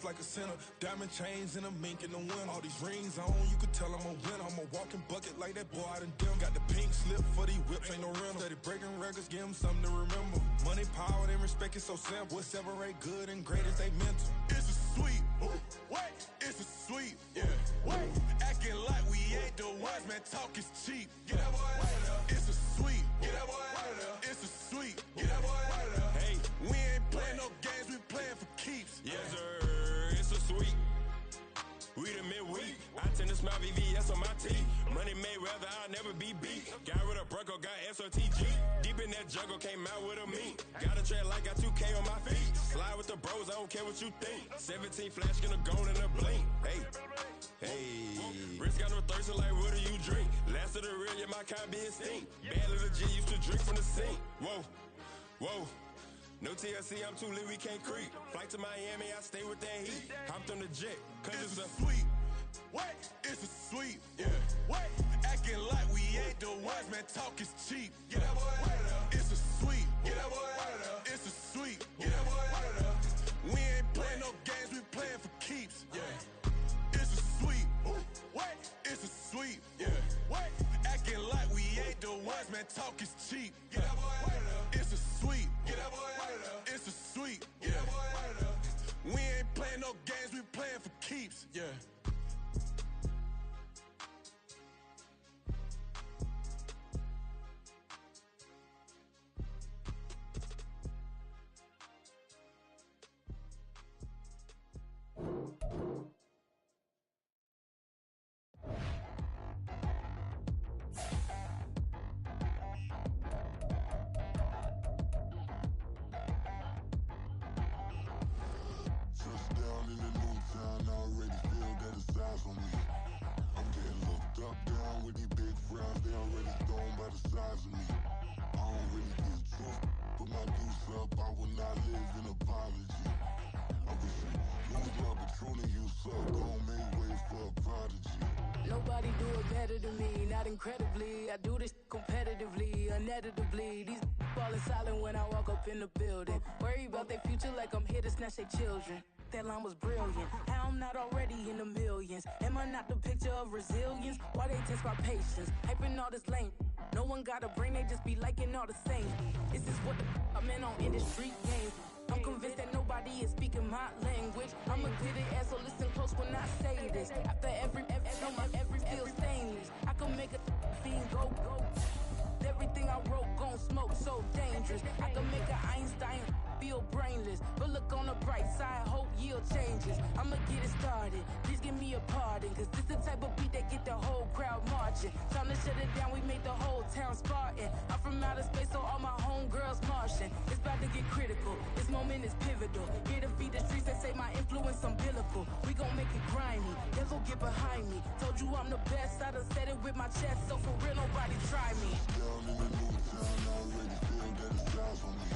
like a sinner. Diamond chains and a mink in the wind. All these rings on, you could tell I'm a winner. I'm a walking bucket like that boy out in dim. Got the pink slip for these whips, ain't no rental. Steady breaking records, give them something to remember. Money, power, and respect is so simple. What separate good and great is they mental. It's a sweet, wait, it's a sweet, wait. Acting like we ain't the ones, man, talk is cheap. Get that boy out of there. It's a sweet, get that boy out of there. It's a sweet, get that boy out of there. Hey, we ain't playing no games, we playing for keeps. Yes, sir, it's a sweet. We the midweek. I tend to smile VVS on my teeth. Money made rather I'll never be beat. Got rid of Bronco, got SOTG. Deep in that jungle, came out with a meat. Got a tread like got 2K on my feet. Slide with the bros, I don't care what you think. 17 flash gonna go in a blink. Hey, hey. Wrist got no thirst, like what do you drink? Last of the real, yeah, my kind be extinct. Bad little G used to drink from the sink. Whoa, whoa. No TLC, I'm too lit, we can't creep. Flight to Miami, I stay with that heat. Hopped on the jet, cause it's a sweet. Wait, it's a sweet. Wait, acting like we ain't the ones, man, talk is cheap. Get that boy out of there. It's a sweet. Get that boy out of there. It's a sweet. Get that boy out of there. We ain't playing no games, we playing for keeps. It's a sweet. Wait, it's a sweet. Wait, acting like we ain't the ones, man, talk is cheap. Get that boy out of there. It's a sweet. Get that boy out of there. It's a sweet. Get that boy out of there. We ain't playing no games, we playing for keeps. Nobody do it better than me, not incredibly. I do this competitively, uneditably. These falling silent when I walk up in the building. Worry about their future like I'm here to snatch their children. That line was brilliant. How I'm not already in the millions? Am I not the picture of resilience? Why they test my patience? Hyping all this lame. No one got a brain, they just be liking all the same. This is what the I'm in on industry game. I'm convinced that nobody is speaking my language. I'm a good ass, so listen close when I say this. After every feel stainless. I can make a fiend go. Everything I wrote gon' smoke, so dangerous. I can make an Einstein feel brainless. But look on the bright side, hope yield changes. I'ma get it started, please give me a pardon. Cause this the type of beat that get the whole crowd marching. Time to shut it down, we made the whole town Spartan. I'm from outer space, so all my homegirls Martian. It's about to get critical, this moment is pivotal. Here to feed the streets that say my influence umbilical. We gon' make it grimy, devil get behind me. Told you I'm the best, I done said it with my chest. So for real, nobody try me. Down in the new town, I already feel that it's eyes on me.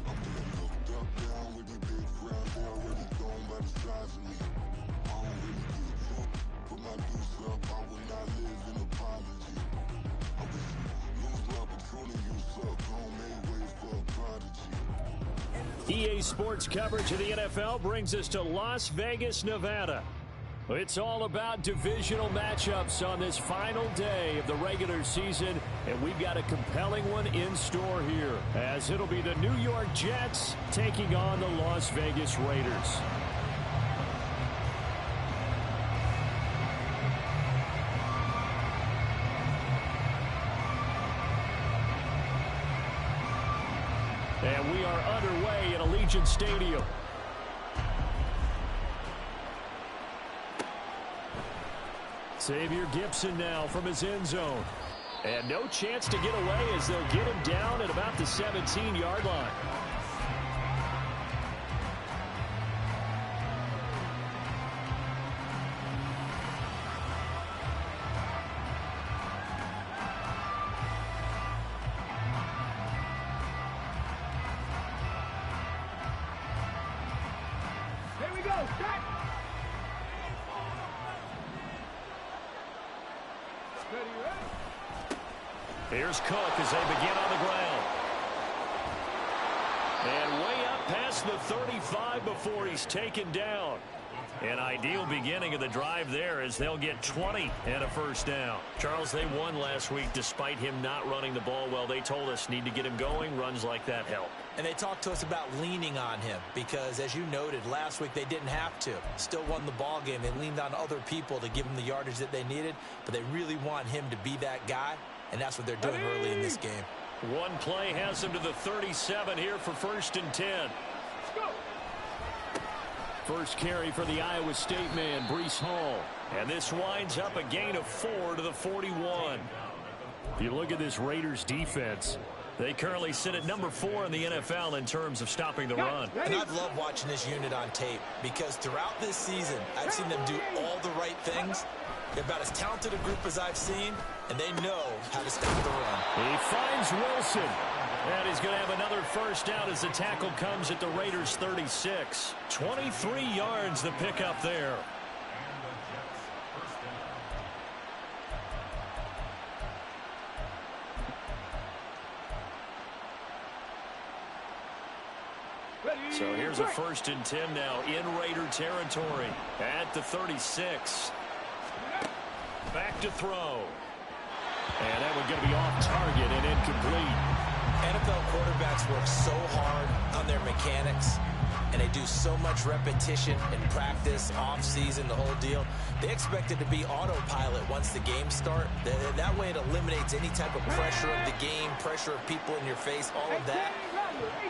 I'm getting looked up, down with these big crowds. They already gone by the size of me. I don't really get drunk, put my deuce up. I will not live in apology. I wish you lose my Patron and you suck. Don't make way for a prodigy. EA Sports coverage of the NFL brings us to Las Vegas, Nevada. It's all about divisional matchups on this final day of the regular season, and we've got a compelling one in store here, as it'll be the New York Jets taking on the Las Vegas Raiders. And we are underway at Allegiant Stadium. Xavier Gipson now from his end zone. And no chance to get away as they'll get him down at about the 17-yard line. Here we go, set! Here's Cook as they begin on the ground. And way up past past the 35 before he's taken down. An ideal beginning of the drive there as they'll get 20 and a first down. Charles, they won last week despite him not running the ball well. They told us need to get him going. Runs like that help. And they talked to us about leaning on him because, as you noted, last week they didn't have to. Still won the ball game. They leaned on other people to give them the yardage that they needed, but they really want him to be that guy, and that's what they're doing early in this game. One play has him to the 37 here for 1st and 10. Let's go. First carry for the Iowa State man, Breece Hall. And this winds up a gain of 4 to the 41. If you look at this Raiders defense, they currently sit at number 4 in the NFL in terms of stopping the run. And I've loved watching this unit on tape because throughout this season, I've seen them do all the right things. They're about as talented a group as I've seen, and they know how to stop the run. He finds Wilson. And he's going to have another first down as the tackle comes at the Raiders' 36. 23 yards to pick up there. So here's a 1st and 10 now in Raider territory at the 36. Back to throw. And that one's going to be off target and incomplete. NFL quarterbacks work so hard on their mechanics, and they do so much repetition in practice, off-season, the whole deal. They expect it to be autopilot once the games start. That way it eliminates any type of pressure of the game, pressure of people in your face, all of that.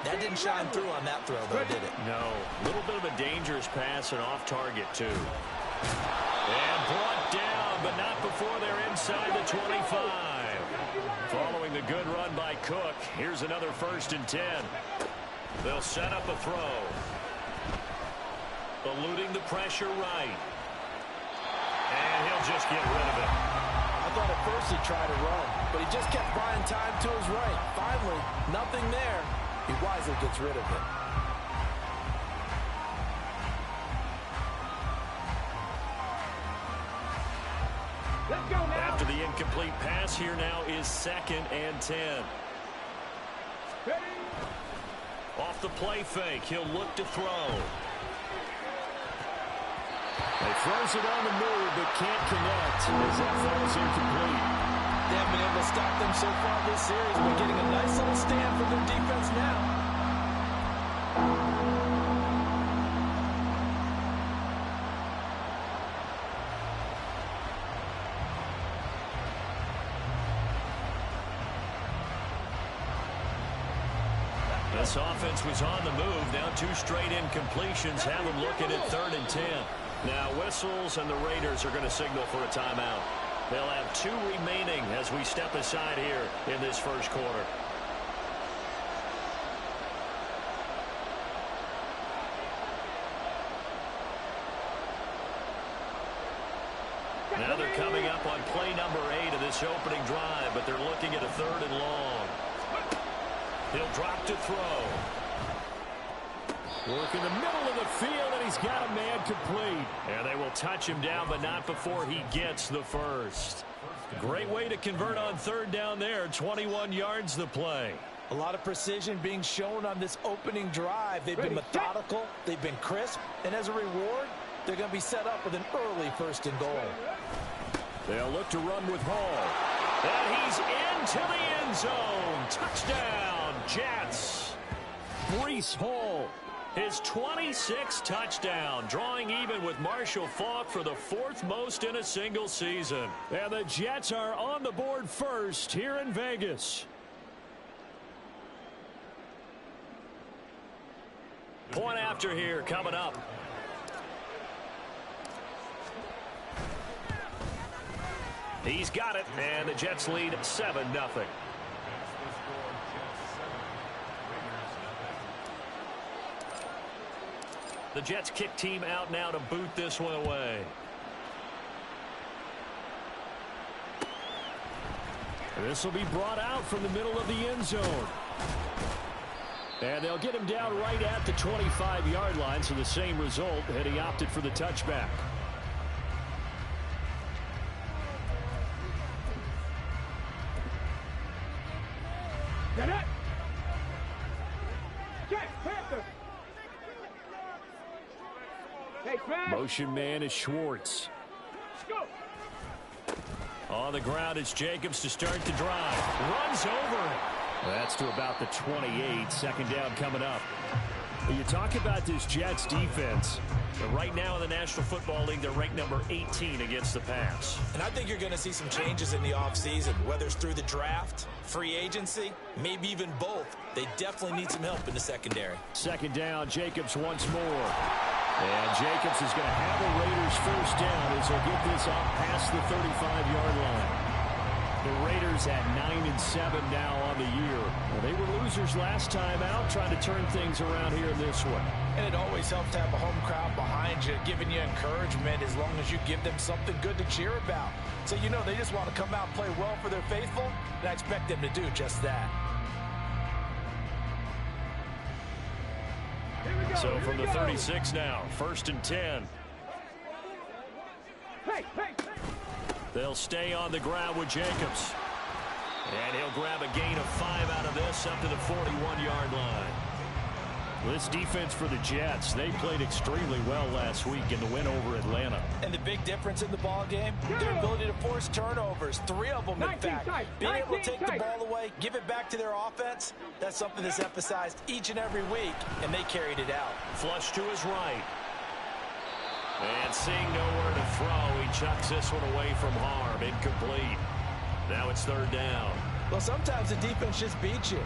That didn't shine through on that throw, though, did it? No. A little bit of a dangerous pass and off target, too. And brought down, but not before they're inside the 25. Following the good run by Cook, here's another 1st and 10. They'll set up a throw. Eluding the pressure right. And he'll just get rid of it. I thought at first he tried to run, but he just kept buying time to his right. Finally, nothing there. He wisely gets rid of it. Let's go now. After the incomplete pass, here now is 2nd and 10. Ready. Off the play fake, he'll look to throw. He throws it on the move, but can't connect as that falls incomplete. They haven't been able to stop them so far this series, but getting a nice little stand for their defense now. This offense was on the move. Now 2 straight incompletions have them looking at 3rd and 10. Now whistles and the Raiders are going to signal for a timeout. They'll have 2 remaining as we step aside here in this first quarter. Now they're coming up on play number 8 of this opening drive, but they're looking at a 3rd and long. He'll drop to throw. Work in the middle of the field, and he's got a man complete. And they will touch him down, but not before he gets the first. Great way to convert on 3rd down there. 21 yards the play. A lot of precision being shown on this opening drive. They've been methodical. They've been crisp. And as a reward, they're going to be set up with an early 1st and goal. They'll look to run with Hall. And he's into the end zone. Touchdown, Jets. Breece Hall, his 26th touchdown, drawing even with Marshall Faulk for the 4th most in a single season. And the Jets are on the board first here in Vegas. Point after here coming up. He's got it, and the Jets lead 7-0. The Jets kick team out now to boot this one away. And this will be brought out from the middle of the end zone. And they'll get him down right at the 25-yard line, so the same result, and he opted for the touchback. Get it. Get Panther. Motion man is Schwartz. On the ground, it's Jacobs to start the drive. Runs over it. That's to about the 28. Second down coming up. You talk about this Jets defense. Right now in the National Football League, they're ranked number 18 against the pass. And I think you're going to see some changes in the offseason, whether it's through the draft, free agency, maybe even both. They definitely need some help in the secondary. Second down, Jacobs once more. And Jacobs is going to have a Raiders first down as they'll get this up past the 35-yard line. The Raiders at 9-7 now on the year. Well, they were losers last time out, trying to turn things around here in this one. And it always helps to have a home crowd behind you, giving you encouragement as long as you give them something good to cheer about. So you know they just want to come out and play well for their faithful, and I expect them to do just that. So from the 36 now, 1st and 10. They'll stay on the ground with Jacobs. And he'll grab a gain of 5 out of this up to the 41-yard line. This defense for the Jets, they played extremely well last week in the win over Atlanta. And the big difference in the ball game, their ability to force turnovers, 3 of them in fact. Being able to take the ball away, give it back to their offense, that's something that's emphasized each and every week, and they carried it out. Flush to his right. And seeing nowhere to throw, he chucks this one away from harm. Incomplete. Now it's 3rd down. Well, sometimes the defense just beats you.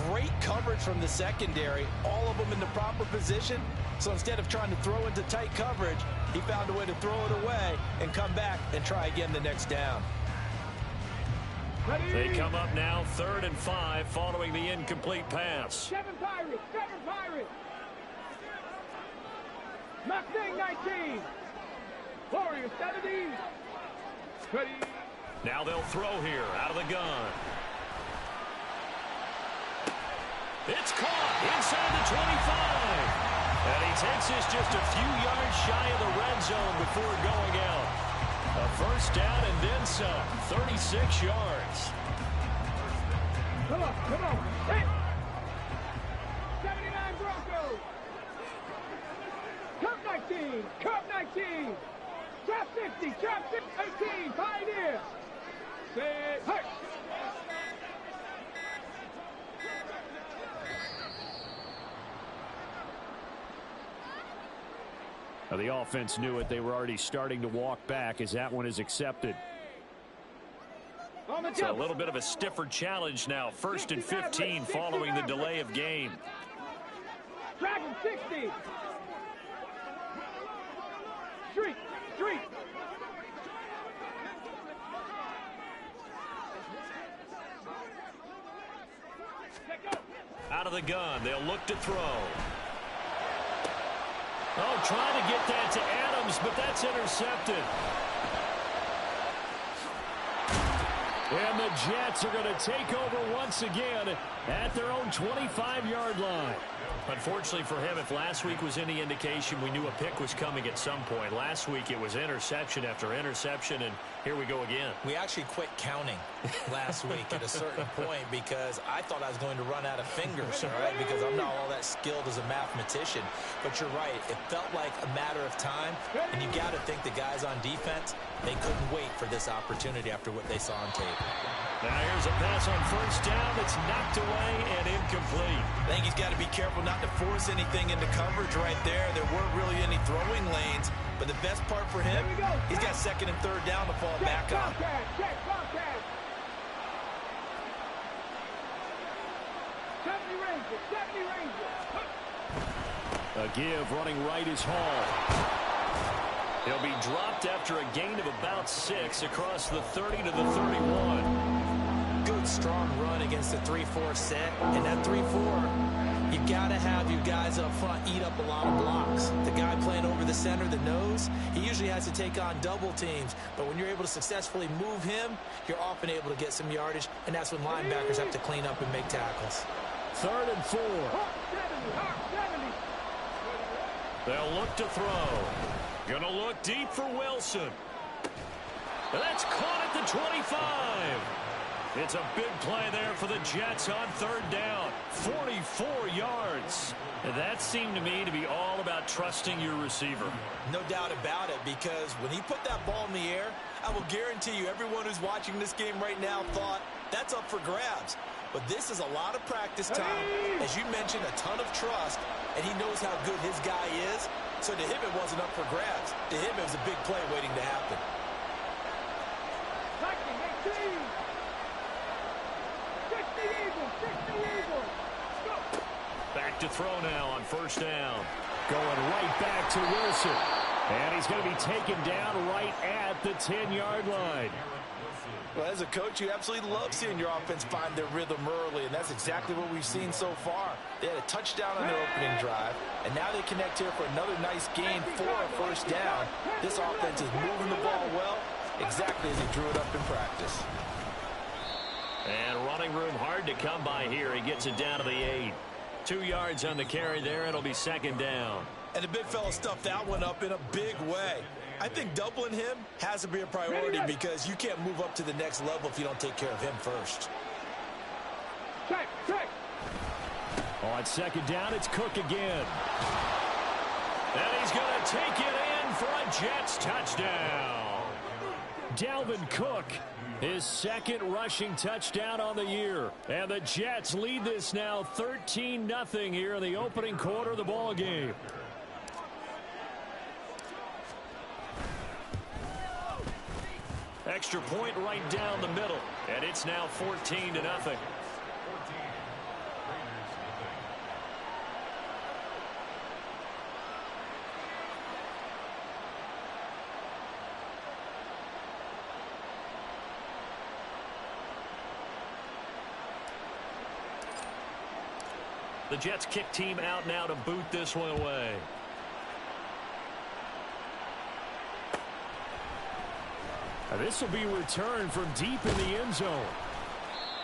Great coverage from the secondary, all of them in the proper position. So instead of trying to throw into tight coverage, he found a way to throw it away and come back and try again the next down. They come up now 3rd and 5 following the incomplete pass. 7 Pirates, 7 Pirates. Mustang 19. Warriors 70. Ready. Now they'll throw here out of the gun. It's caught inside the 25. And he takes this just a few yards shy of the red zone before going out. A first down and then some. 36 yards. Come on. Hit. 79 Broncos. Cup 19. Cup 19. Trap 50. Trap 18. Pioneer. Say, hey. Now the offense knew it. They were already starting to walk back as that one is accepted. So a little bit of a stiffer challenge now. 1st and 15 following the delay of game. Dragon 60. Street. Out of the gun. They'll look to throw. Oh, trying to get that to Adams, but that's intercepted. And the Jets are going to take over once again at their own 25-yard line. Unfortunately for him, if last week was any indication, we knew a pick was coming at some point. Last week it was interception after interception, and here we go again. We actually quit counting last week at a certain point because I thought I was going to run out of fingers, all right, because I'm not all that skilled as a mathematician. But you're right. It felt like a matter of time, and you got to think the guys on defense, they couldn't wait for this opportunity after what they saw on tape. Now here's a pass on first down that's knocked away and incomplete. I think he's got to be careful not to force anything into coverage right there. There weren't really any throwing lanes, but the best part for him, he's got 2nd and 3rd down to fall back on. Check, 70 Rangers. A give running right is Hall. He'll be dropped after a gain of about 6 across the 30 to the 31. Good strong run against the 3-4 set, and that 3-4, you got to have your guys up front eat up a lot of blocks. The guy playing over the center, the nose, he usually has to take on double teams, but when you're able to successfully move him, you're often able to get some yardage, and that's when linebackers have to clean up and make tackles. 3rd and 4. They'll look to throw. Gonna look deep for Wilson. And that's caught at the 25. It's a big play there for the Jets on third down. 44 yards. That seemed to me to be all about trusting your receiver. No doubt about it, because when he put that ball in the air, I will guarantee you everyone who's watching this game right now thought that's up for grabs. But this is a lot of practice time. As you mentioned, a ton of trust, and he knows how good his guy is. So to him, it wasn't up for grabs. To him, it was a big play waiting to happen. Back to throw now on first down. Going right back to Wilson. And he's going to be taken down right at the 10-yard line. Well, as a coach, you absolutely love seeing your offense find their rhythm early, and that's exactly what we've seen so far. They had a touchdown on their opening drive, and now they connect here for another nice gain for a first down. This offense is moving the ball well, exactly as he drew it up in practice. And running room hard to come by here. He gets it down to the 8. 2 yards on the carry there. It'll be second down. And the big fella stuffed that one up in a big way. I think doubling him has to be a priority because you can't move up to the next level if you don't take care of him first. Check. On second down, it's Cook again. And he's going to take it in for a Jets touchdown. Dalvin Cook, his second rushing touchdown on the year. And the Jets lead this now 13-0 here in the opening quarter of the ball game. Extra point right down the middle. And it's now 14-0. The Jets kick team out now to boot this one away. Now this will be returned from deep in the end zone.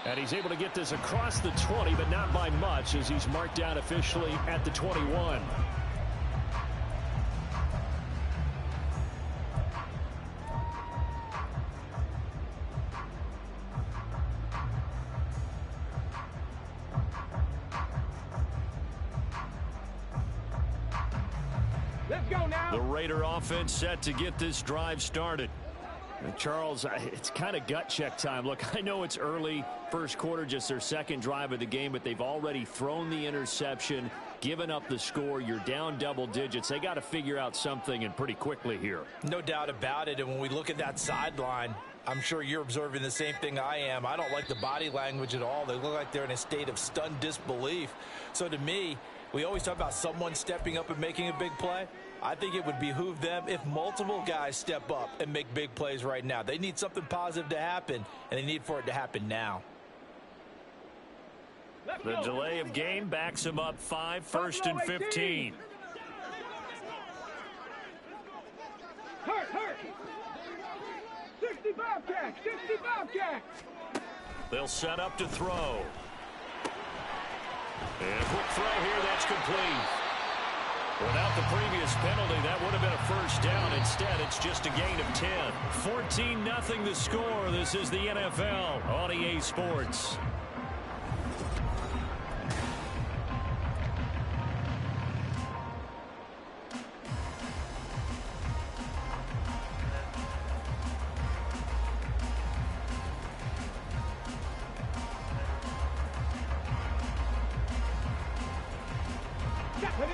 And he's able to get this across the 20, but not by much, as he's marked down officially at the 21. Let's go now. The Raider offense set to get this drive started. Charles, it's kind of gut check time. Look, I know it's early, first quarter, just their second drive of the game, but they've already thrown the interception, given up the score. You're down double digits. They got to figure out something, and pretty quickly here. No doubt about it, and when we look at that sideline, I'm sure you're observing the same thing I am. I don't like the body language at all. They look like they're in a state of stunned disbelief. So to me, we always talk about someone stepping up and making a big play. I think it would behoove them if multiple guys step up and make big plays right now. They need something positive to happen, and they need for it to happen now. The delay of game backs him up 5, 1st and 15. Hurt. 65 catch. They'll set up to throw. And a quick throw here, that's complete. Without the previous penalty, that would have been a first down. Instead, it's just a gain of 10. 14-0 the score. This is the NFL on EA Sports.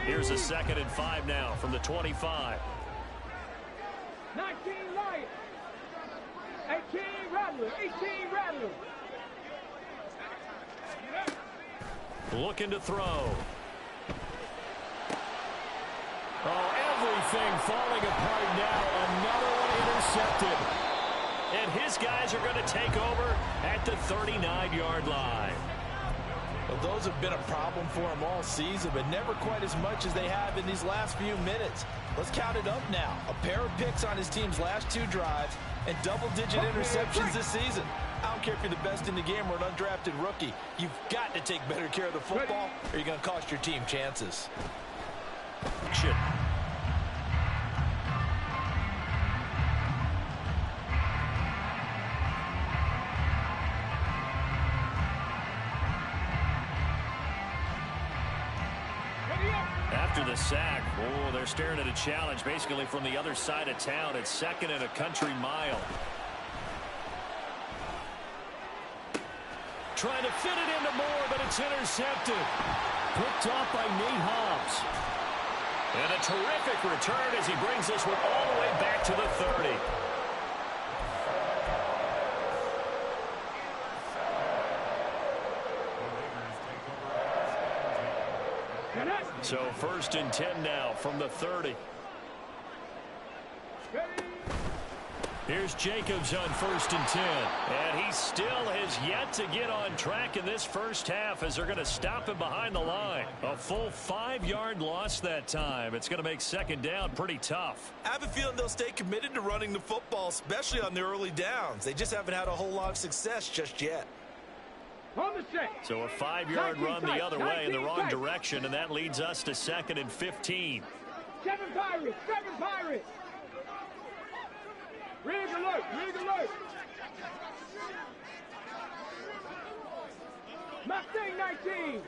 Here's a 2nd and 5 now from the 25. 19 Lions. 18 Rattlers. Looking to throw. Oh, everything falling apart now. Another one intercepted. And his guys are going to take over at the 39-yard line. Well, those have been a problem for him all season, but never quite as much as they have in these last few minutes. Let's count it up now. A pair of picks on his team's last 2 drives and double-digit interceptions this season. I don't care if you're the best in the game or an undrafted rookie. You've got to take better care of the football, or you're going to cost your team chances. Action. after the sack. Oh, they're staring at a challenge basically from the other side of town. It's 2nd and a country mile. Trying to fit it into Moore, but it's intercepted. Picked off by Nate Hobbs. And a terrific return as he brings this one all the way back to the 30. So 1st and 10 now from the 30. Here's Jacobs on 1st and 10. And he still has yet to get on track in this first half as they're going to stop him behind the line. A full 5-yard loss that time. It's going to make 2nd down pretty tough. I have a feeling they'll stay committed to running the football, especially on the early downs. They just haven't had a whole lot of success just yet. So a 5-yard run the other way in the wrong direction, and that leads us to 2nd and 15. 7 Pirates! 7 Pirates! Rig alert! Rig alert! Mustang 19!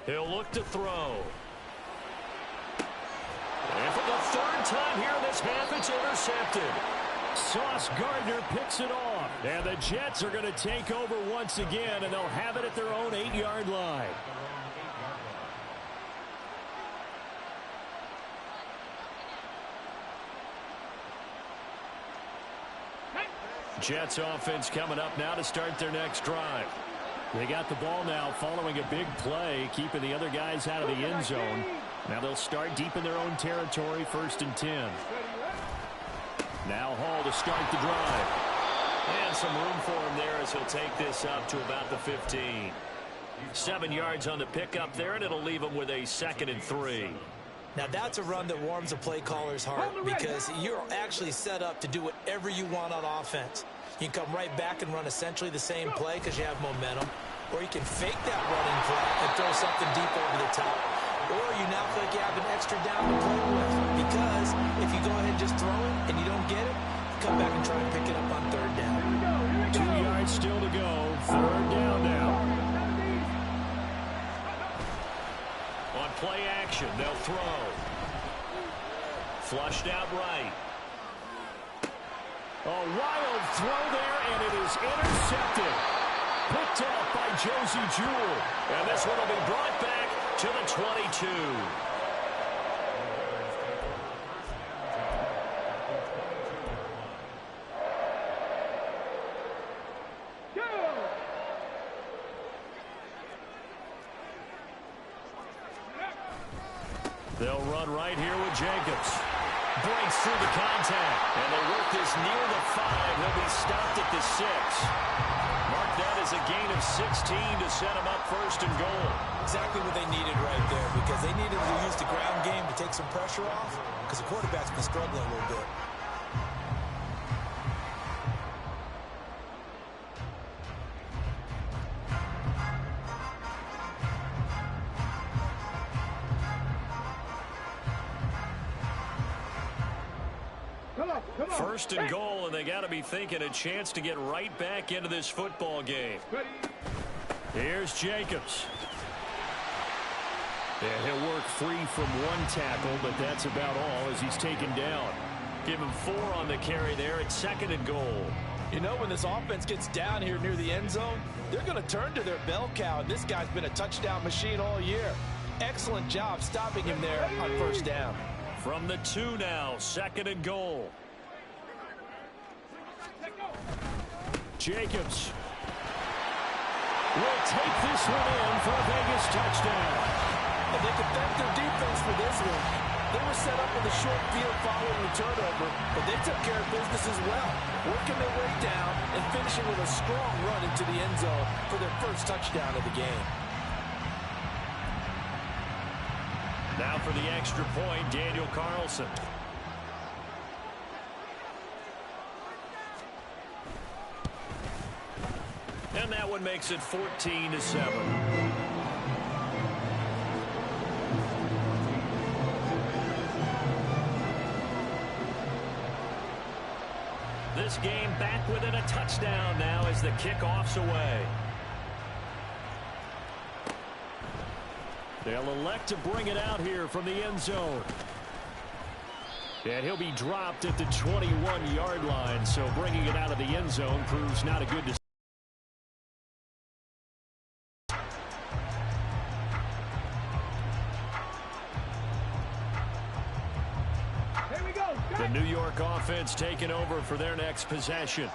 He'll look to throw. And for the 3rd time here in this half, it's intercepted. Sauce Gardner picks it off. And the Jets are going to take over once again, and they'll have it at their own 8-yard line. Jets offense coming up now to start their next drive. They got the ball now following a big play, keeping the other guys out of the end zone. Now they'll start deep in their own territory, 1st and 10. Now Hall to start the drive. And some room for him there as he'll take this up to about the 15. 7 yards on the pickup there, and it'll leave him with a 2nd and 3. Now that's a run that warms a play caller's heart because you're actually set up to do whatever you want on offense. You can come right back and run essentially the same play because you have momentum, or you can fake that running play and throw something deep over the top, or you now feel like you have an extra down to play with because if you go ahead and just throw it and you don't get it, come back and try and pick it up on 3rd down. 2 yards still to go. 3rd down now. On play action, they'll throw. Flushed out right. A wild throw there, and it is intercepted. Picked off by Josie Jewell. And this one will be brought back to the 22. They'll run right here with Jacobs. Breaks through the contact. And they work this near the 5. He'll be stopped at the 6. Mark that as a gain of 16 to set him up 1st and goal. Exactly what they needed right there because they needed to use the ground game to take some pressure off because the quarterback's been struggling a little bit. Come on. 1st and goal, and they got to be thinking a chance to get right back into this football game. Here's Jacobs. And he'll work free from 1 tackle, but that's about all as he's taken down. Give him 4 on the carry there at 2nd and goal. You know, when this offense gets down here near the end zone, they're going to turn to their bell cow, and this guy's been a touchdown machine all year. Excellent job stopping him there on 1st down. From the 2 now, 2nd and goal. Jacobs will take this one in for a Vegas touchdown. And they can thank their defense for this one. They were set up with a short field following the turnover, but they took care of business as well, working their way down and finishing with a strong run into the end zone for their 1st touchdown of the game. Now for the extra point, Daniel Carlson. And that one makes it 14-7. This game back within a touchdown now as the kickoff's away. They'll elect to bring it out here from the end zone. And he'll be dropped at the 21-yard line, so bringing it out of the end zone proves not a good decision. The New York offense taking over for their next possession.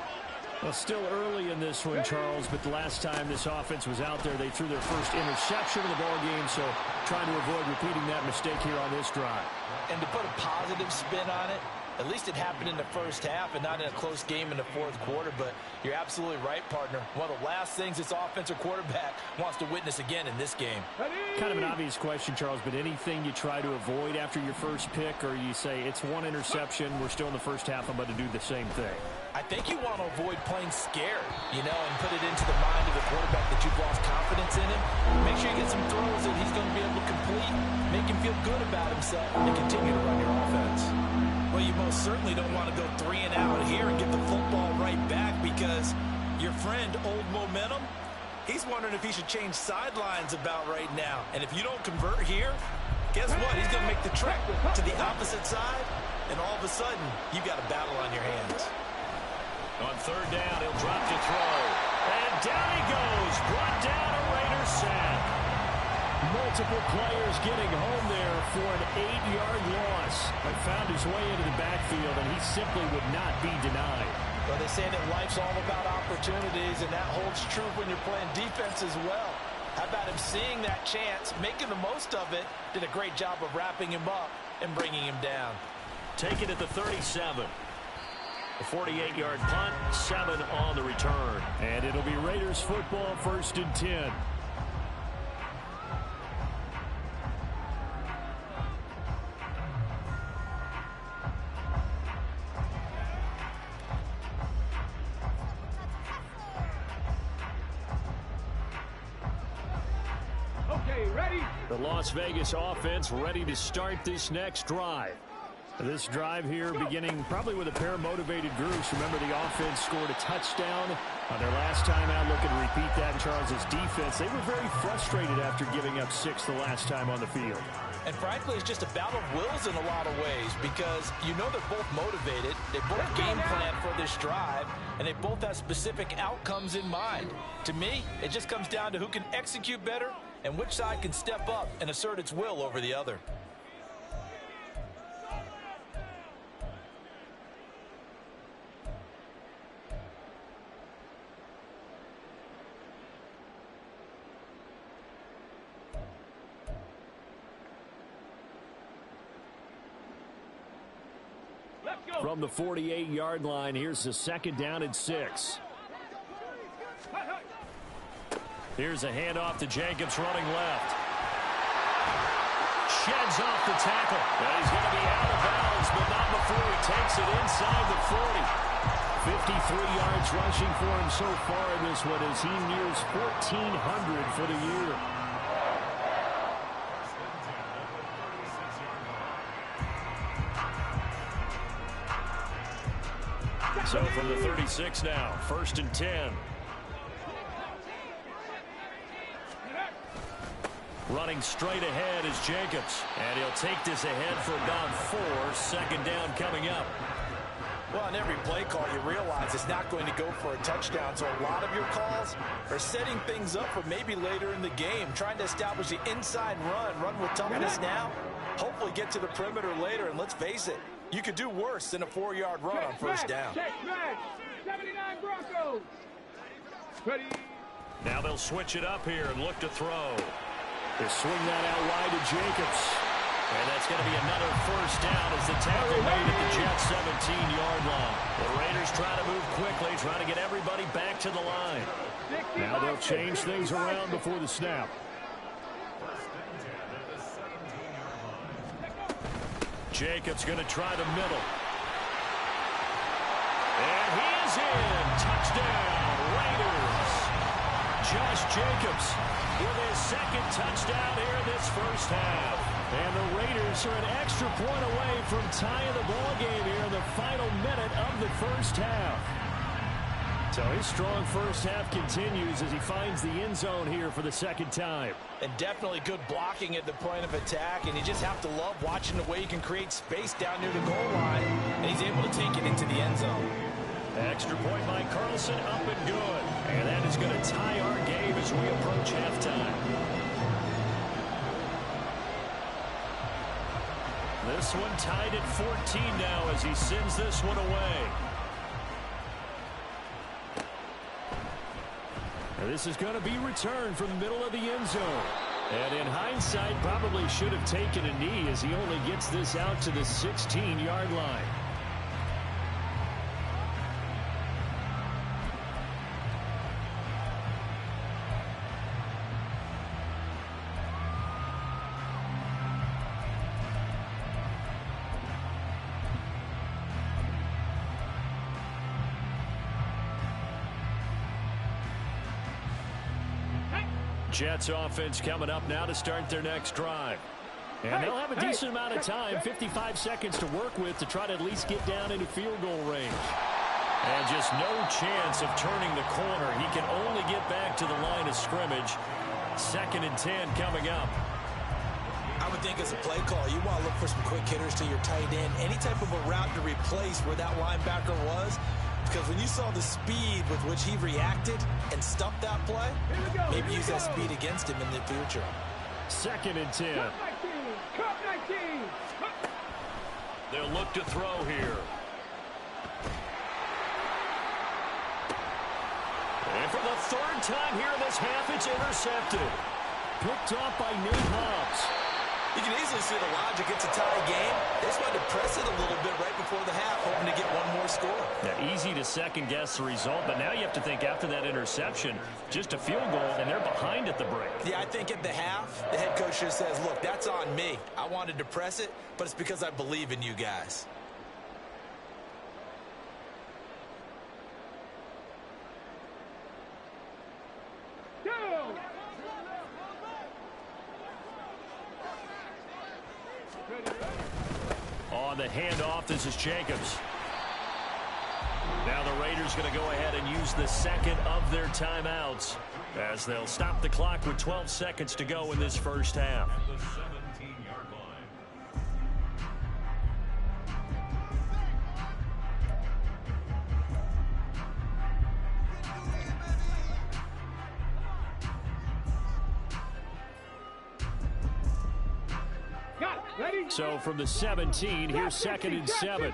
Well, still early in this one, Charles, but the last time this offense was out there, they threw their first interception of the ball game, so trying to avoid repeating that mistake here on this drive. And to put a positive spin on it, at least it happened in the first half and not in a close game in the fourth quarter, but you're absolutely right, partner. One of the last things this offensive quarterback wants to witness again in this game. Kind of an obvious question, Charles, but anything you try to avoid after your first pick, or you say it's one interception, we're still in the first half, I'm about to do the same thing? I think you want to avoid playing scared, and put it into the mind of the quarterback that you've lost confidence in him. Make sure you get some throws that he's going to be able to complete, make him feel good about himself, and continue to run your offense. Well, you most certainly don't want to go 3 and out here and get the football right back, because your friend, Old Momentum, he's wondering if he should change sidelines about right now. And if you don't convert here, guess what? He's going to make the trek to the opposite side, and all of a sudden, you've got a battle on your hands. On third down, he'll drop to throw. And down he goes. Brought down a Raiders sack. Multiple players getting home there for an 8-yard loss. But found his way into the backfield, and he simply would not be denied. Well, they say that life's all about opportunities, and that holds true when you're playing defense as well. How about him seeing that chance, making the most of it, did a great job of wrapping him up and bringing him down. Take it at the 37. A 48-yard punt, 7 on the return. And it'll be Raiders football, 1st and 10. Okay, ready? The Las Vegas offense ready to start this next drive. This drive here beginning probably with a pair of motivated groups. Remember, the offense scored a touchdown on their last time out. Looking to repeat that in Charles's defense. They were very frustrated after giving up 6 the last time on the field. And frankly, it's just a battle of wills in a lot of ways, because they're both motivated. They both game plan for this drive, and they both have specific outcomes in mind. To me, it just comes down to who can execute better and which side can step up and assert its will over the other. From the 48-yard line, here's the 2nd down and 6. Here's a handoff to Jacobs running left. Sheds off the tackle. And he's going to be out of bounds, but not before he takes it inside the 40. 53 yards rushing for him so far in this one as he nears 1,400 for the year. So from the 36 now, 1st and 10. Running straight ahead is Jacobs. And he'll take this ahead for about 4. 2nd down coming up. Well, on every play call, you realize it's not going to go for a touchdown. So a lot of your calls are setting things up for maybe later in the game, trying to establish the inside run with toughness now. Hopefully get to the perimeter later, and let's face it, you could do worse than a 4-yard run on 1st down. Check back. 79 Broncos. Ready. Now they'll switch it up here and look to throw. They swing that out wide to Jacobs. And that's going to be another 1st down as the tackle made at the Jets' 17-yard line. The Raiders trying to move quickly, trying to get everybody back to the line. Now they'll change things around before the snap. Jacobs going to try the middle. And he is in. Touchdown, Raiders. Josh Jacobs with his 2nd touchdown here in this 1st half. And the Raiders are an extra point away from tying the ball game here in the final minute of the 1st half. So his strong first half continues as he finds the end zone here for the second time. And definitely good blocking at the point of attack, and you just have to love watching the way he can create space down near the goal line, and he's able to take it into the end zone. Extra point by Carlson, up and good. And that is going to tie our game as we approach halftime. This one tied at 14 now as he sends this one away. And this is going to be returned from the middle of the end zone. And in hindsight, probably should have taken a knee as he only gets this out to the 16-yard line. Jets offense coming up now to start their next drive. And they'll have a decent amount of time, 55 seconds to work with to try to at least get down into field goal range. And just no chance of turning the corner. He can only get back to the line of scrimmage. 2nd and 10 coming up. I would think as a play call, you want to look for some quick hitters to your tight end. Any type of a route to replace where that linebacker was. Because when you saw the speed with which he reacted and stuffed that play, maybe use that speed against him in the future. 2nd and 10. Cut 19. They'll look to throw here. And for the 3rd time here in this half, it's intercepted. Picked off by Nate Hobbs. You can easily see the logic. It's a tie game. They just wanted to press it a little bit right before the half, hoping to get one more score. Yeah, easy to second-guess the result, but now you have to think after that interception, just a field goal, and they're behind at the break. Yeah, I think at the half, the head coach just says, look, that's on me. I wanted to press it, but it's because I believe in you guys. On the handoff, this is Jacobs. Now the Raiders going to go ahead and use the second of their timeouts as they'll stop the clock with 12 seconds to go in this first half. So from the 17, here's 2nd and 7.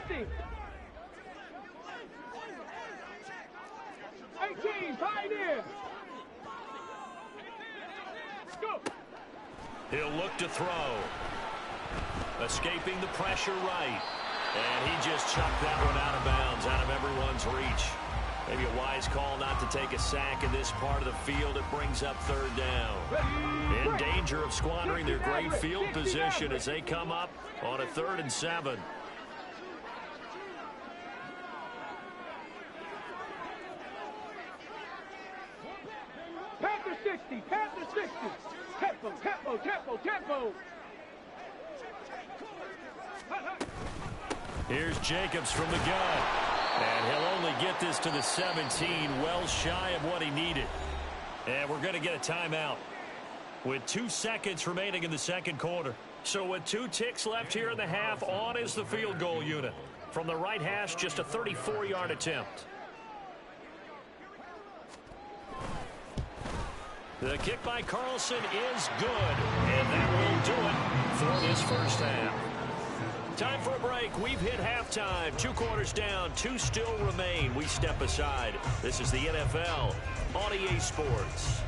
18, Pioneer. Go. He'll look to throw. Escaping the pressure right. And he just chucked that one out of bounds, out of everyone's reach. Maybe a wise call not to take a sack in this part of the field. It brings up 3rd down. In danger of squandering their great field position as they come up on a 3rd and 7. Panther 60, Panther 60. Tempo, tempo, tempo, tempo. Here's Jacobs from the gun. And he'll only get this to the 17, well shy of what he needed. And we're going to get a timeout with 2 seconds remaining in the second quarter. So with 2 ticks left here in the half, on is the field goal unit. From the right hash, just a 34-yard attempt. The kick by Carlson is good. And that will do it for this first half. Time for a break. We've hit halftime. 2 quarters down. 2 still remain. We step aside. This is the NFL on EA Sports.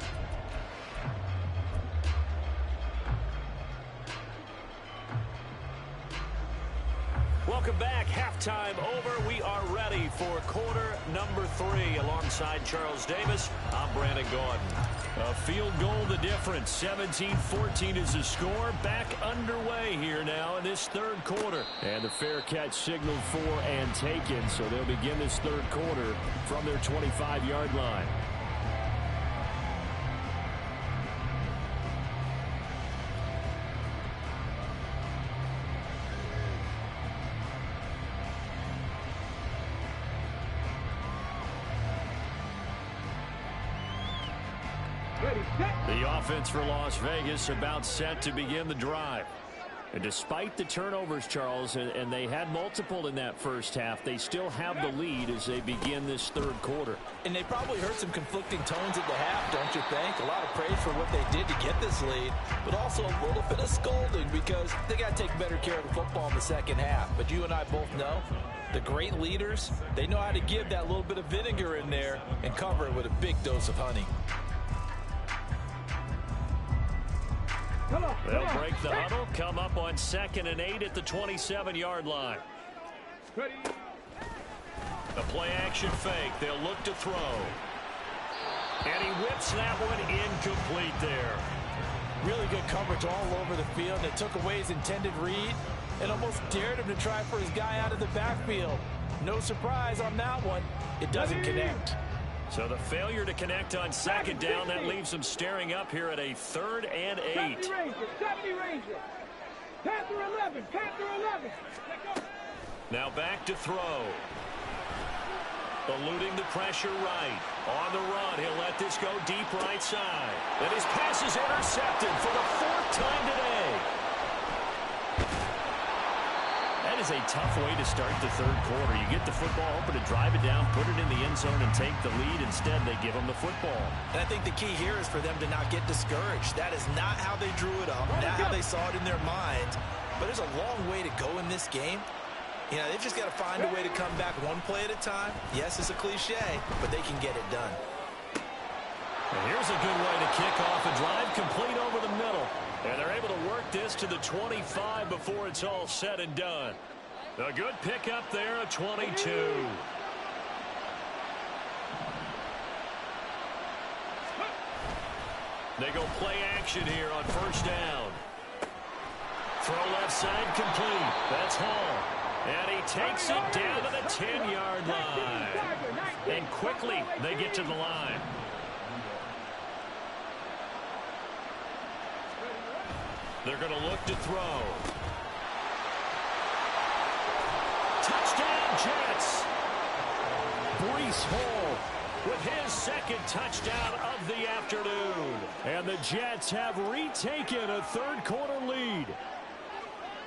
Welcome back. Halftime over. We are ready for quarter number 3. Alongside Charles Davis, I'm Brandon Gordon. A field goal the difference. 17-14 is the score. Back underway here now in this 3rd quarter. And the fair catch signaled for and taken. So they'll begin this 3rd quarter from their 25-yard line. The offense for Las Vegas about set to begin the drive. And despite the turnovers, Charles, and they had multiple in that first half, they still have the lead as they begin this third quarter. And they probably heard some conflicting tones at the half, don't you think? A lot of praise for what they did to get this lead, but also a little bit of scolding because they got to take better care of the football in the second half. But you and I both know the great leaders, they know how to give that little bit of vinegar in there and cover it with a big dose of honey. They'll break the huddle, come up on 2nd and 8 at the 27-yard line. The play action fake. They'll look to throw. And he whips that one incomplete there. Really good coverage all over the field. It took away his intended read and almost dared him to try for his guy out of the backfield. No surprise on that one. It doesn't connect. So the failure to connect on 2nd down, that leaves them staring up here at a 3rd and 8. 70 Ranger. Panther 11. Panther 11. Now back to throw. Eluding the pressure right. On the run, he'll let this go deep right side. And his pass is intercepted for the 4th time today. That is a tough way to start the third quarter. You get the football open to drive it down, put it in the end zone, and take the lead. Instead, they give them the football. And I think the key here is for them to not get discouraged. That is not how they drew it up, not how they saw it in their mind. But there's a long way to go in this game. You know, they've just got to find a way to come back one play at a time. Yes, it's a cliche, but they can get it done. And here's a good way to kick off a drive, complete over the middle. And they're able to work this to the 25 before it's all said and done. A good pickup there, a 22. They go play action here on 1st down. Throw left side complete. That's Hall. And he takes it down to the 10-yard line. And quickly they get to the line. They're going to look to throw. Touchdown, Jets. Breece Hall with his 2nd touchdown of the afternoon. And the Jets have retaken a third quarter lead.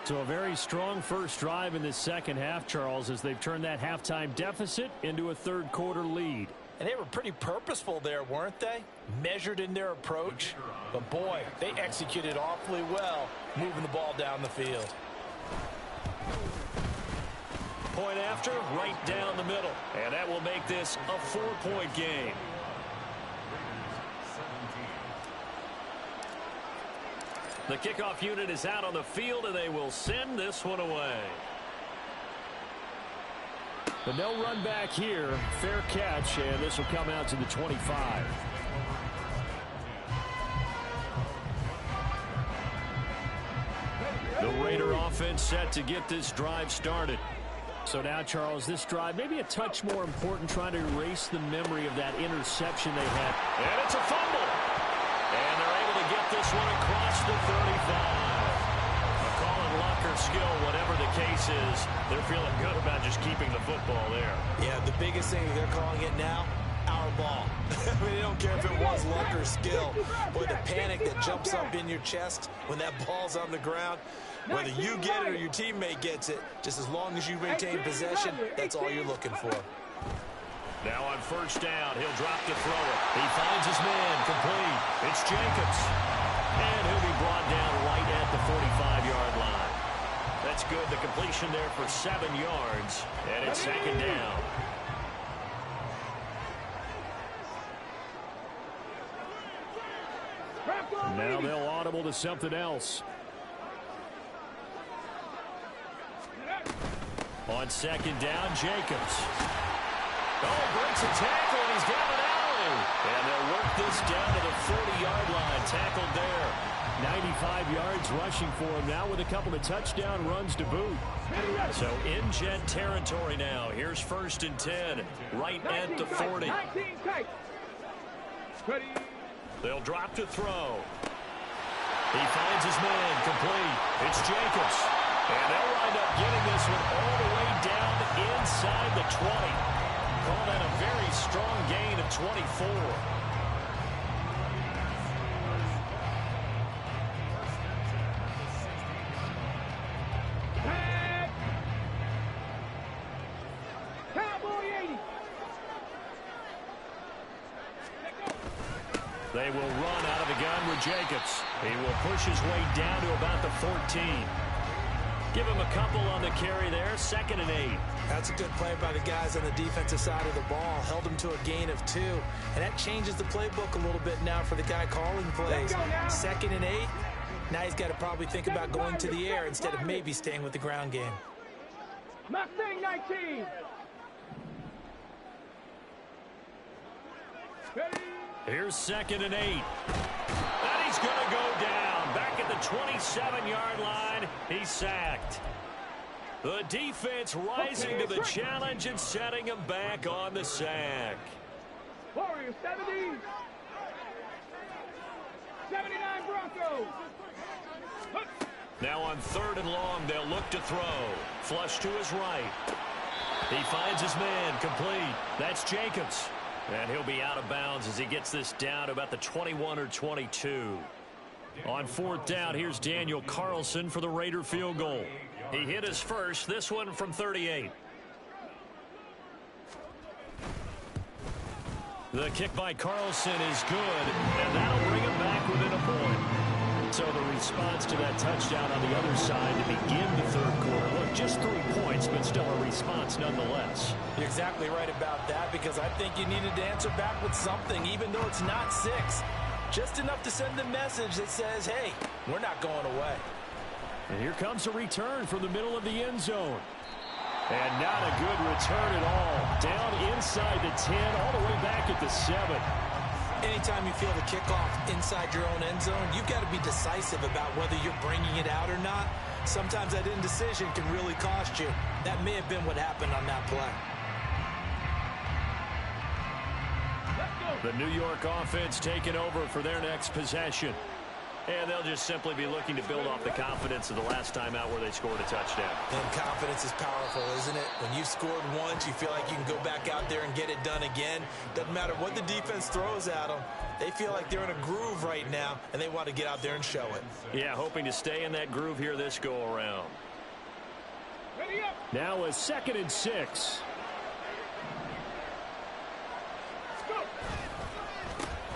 So a very strong first drive in this second half, Charles, as they've turned that halftime deficit into a third quarter lead. And they were pretty purposeful there, weren't they? Measured in their approach. But boy, they executed awfully well, moving the ball down the field. Point after, right down the middle. And that will make this a 4-point game. The kickoff unit is out on the field, and they will send this one away. But no run back here. Fair catch, and this will come out to the 25. The Raider offense set to get this drive started. So now, Charles, this drive maybe a touch more important, trying to erase the memory of that interception they had. And it's a fumble. And they're able to get this one across the 35. Call it luck or skill, whatever the case is. They're feeling good about just keeping the football there. Yeah, the biggest thing they're calling it now, our ball. I mean, they don't care if it was luck or skill. Boy, the panic that jumps up in your chest when that ball's on the ground, whether you get it or your teammate gets it, just as long as you retain possession, that's all you're looking for. Now on 1st down, he'll drop to throw it. He finds his man, complete. It's Jacobs. And he'll be brought down right at the 45-yard line. That's good. The completion there for 7 yards. And it's 2nd down. Now they'll audible to something else. On 2nd down, Jacobs. Oh, breaks a tackle, and he's got an alley. And they'll work this down to the 40-yard line. Tackled there. 95 yards rushing for him now with a couple of touchdown runs to boot. So in Jet territory now. Here's 1st and 10, right at the 40. They'll drop to throw. He finds his man, complete. It's Jacobs. And they'll wind up getting this one all the way down inside the 20. Call that a very strong gain of 24. They will run out of the gun with Jacobs. He will push his way down to about the 14. Give him a couple on the carry there. 2nd and 8. That's a good play by the guys on the defensive side of the ball. Held him to a gain of 2. And that changes the playbook a little bit now for the guy calling plays. 2nd and 8. Now he's got to probably think about going to the air instead of maybe staying with the ground game. Mustang 19. Here's 2nd and 8. And he's going to go down. Back at the 27-yard line. He's sacked. The defense rising to the challenge and setting him back on the sack. Warriors 70. 79 Broncos. Now on 3rd and long, they'll look to throw. Flush to his right. He finds his man, complete. That's Jacobs. And he'll be out of bounds as he gets this down to about the 21 or 22. On 4th down, here's Daniel Carlson for the Raider field goal. He hit his first, this one from 38. The kick by Carlson is good, and that'll bring him back within a point. So the response to that touchdown on the other side to begin the 3rd quarter. Look, just 3 points, but still a response nonetheless. You're exactly right about that, because I think you needed to answer back with something, even though it's not 6. Just enough to send a message that says, hey, we're not going away. And here comes a return from the middle of the end zone. And not a good return at all. Down inside the 10, all the way back at the 7. Anytime you feel the kickoff inside your own end zone, you've got to be decisive about whether you're bringing it out or not. Sometimes that indecision can really cost you. That may have been what happened on that play. The New York offense taking over for their next possession. And they'll just simply be looking to build off the confidence of the last time out where they scored a touchdown. And confidence is powerful, isn't it? When you've scored once, you feel like you can go back out there and get it done again. Doesn't matter what the defense throws at them. They feel like they're in a groove right now, and they want to get out there and show it. Yeah, hoping to stay in that groove here this go-around. Now a 2nd and 6.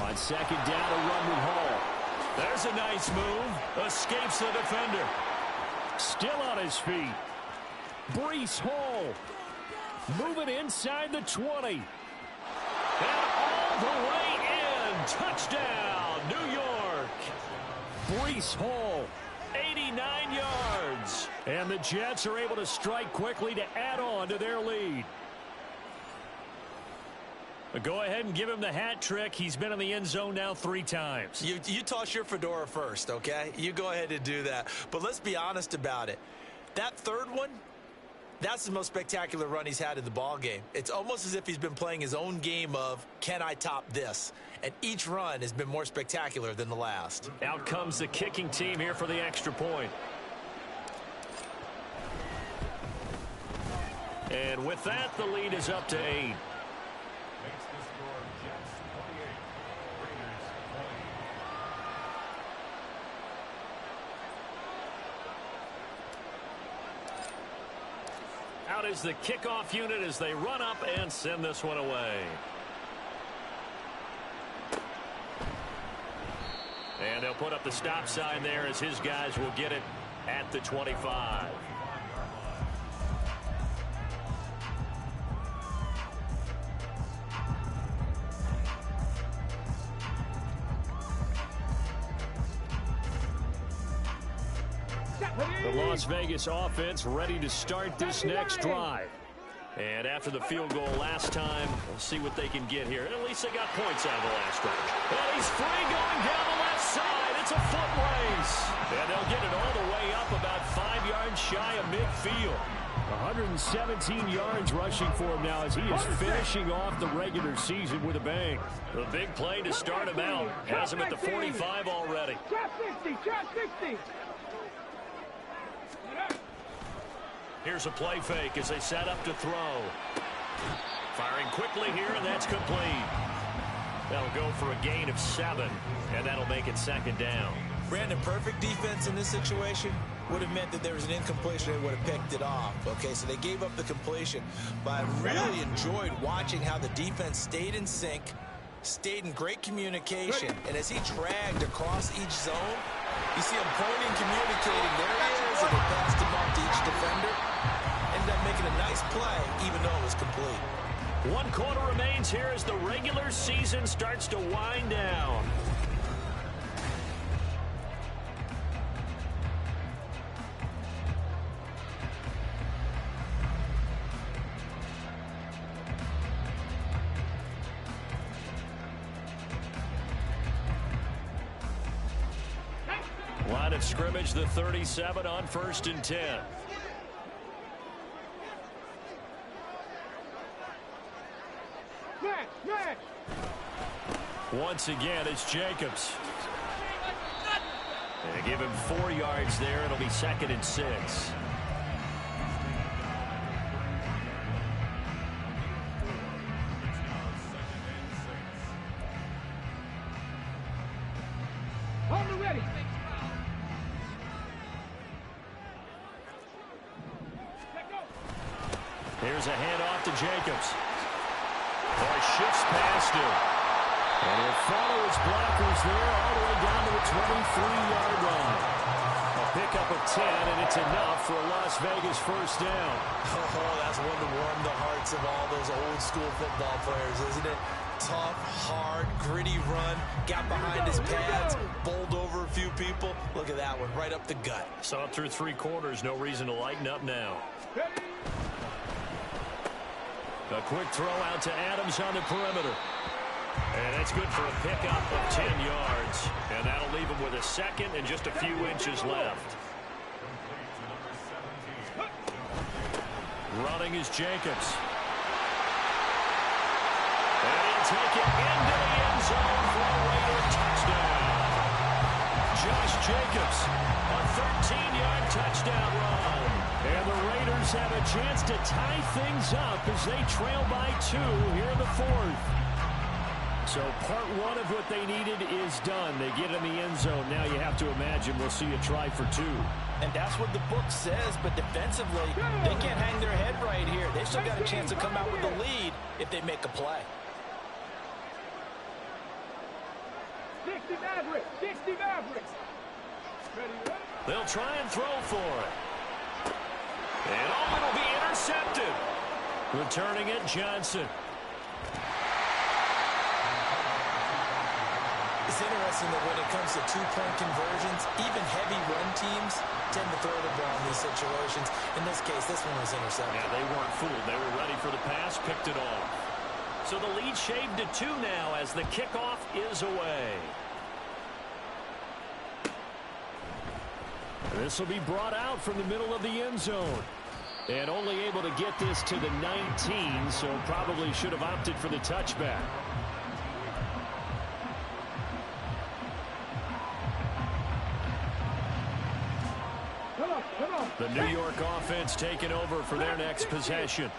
On 2nd down, a run with Hall. There's a nice move. Escapes the defender. Still on his feet. Breece Hall. Moving inside the 20. And all the way in. Touchdown, New York. Breece Hall. 89 yards. And the Jets are able to strike quickly to add on to their lead. Go ahead and give him the hat trick. He's been in the end zone now 3 times. You toss your fedora first, okay? You go ahead and do that. But let's be honest about it. That 3rd one, that's the most spectacular run he's had in the ball game. It's almost as if he's been playing his own game of, can I top this? And each run has been more spectacular than the last. Out comes the kicking team here for the extra point. And with that, the lead is up to 8. Out is the kickoff unit as they run up and send this one away. And they'll put up the stop sign there as his guys will get it at the 25. The Las Vegas offense ready to start this next drive. And after the field goal last time, we'll see what they can get here. At least they got points out of the last drive. And he's free going down the left side. It's a foot race. And they'll get it all the way up about 5 yards shy of midfield. 117 yards rushing for him now as he is finishing off the regular season with a bang. The big play to start him out. Has him at the 45 already. Trap 60, trap 60. Here's a play fake as they set up to throw. Firing quickly here, and that's complete. That'll go for a gain of 7, and that'll make it 2nd down. Brandon, perfect defense in this situation would have meant that there was an incompletion. They would have picked it off. Okay, so they gave up the completion. But I really enjoyed watching how the defense stayed in sync, stayed in great communication. And as he dragged across each zone, you see him pointing, communicating. There he is, and they passed him off to each defender. Ended up making a nice play, even though it was complete. 1 quarter remains here as the regular season starts to wind down. Line of scrimmage, the 37 on 1st and 10. Once again, it's Jacobs. And they give him 4 yards there. It'll be 2nd and 6. Ready. Here's a handoff to Jacobs. Boy, shifts past him. And he'll follow his blockers there all the way down to the 23-yard line. A pickup of 10, and it's enough for a Las Vegas first down. Oh, that's one to warm the hearts of all those old-school football players, isn't it? Tough, hard, gritty run. Got behind his pads, bowled over a few people. Look at that one, right up the gut. Saw it through 3 quarters. No reason to lighten up now. A quick throw out to Adams on the perimeter. And that's good for a pickup of 10 yards. And that'll leave him with a 2nd and just a few inches left. Running is Jacobs. And he'll take it into the end zone for a Raider touchdown. Josh Jacobs, a 13-yard touchdown run. And the Raiders have a chance to tie things up as they trail by 2 here in the 4th. So part 1 of what they needed is done. They get in the end zone. Now you have to imagine we'll see a try for 2. And that's what the book says, but defensively, they can't hang their head right here. They still got a chance to come out with the lead if they make a play. 60 Mavericks. 60 Mavericks. They'll try and throw for it. And it'll be intercepted. Returning it, Johnson. It's interesting that when it comes to 2-point conversions, even heavy run teams tend to throw the ball in these situations. In this case, this one was intercepted. Yeah, they weren't fooled. They were ready for the pass, picked it off. So the lead shaved to 2 now as the kickoff is away. This will be brought out from the middle of the end zone. And only able to get this to the 19, so probably should have opted for the touchback. The New York offense taking over for their next possession.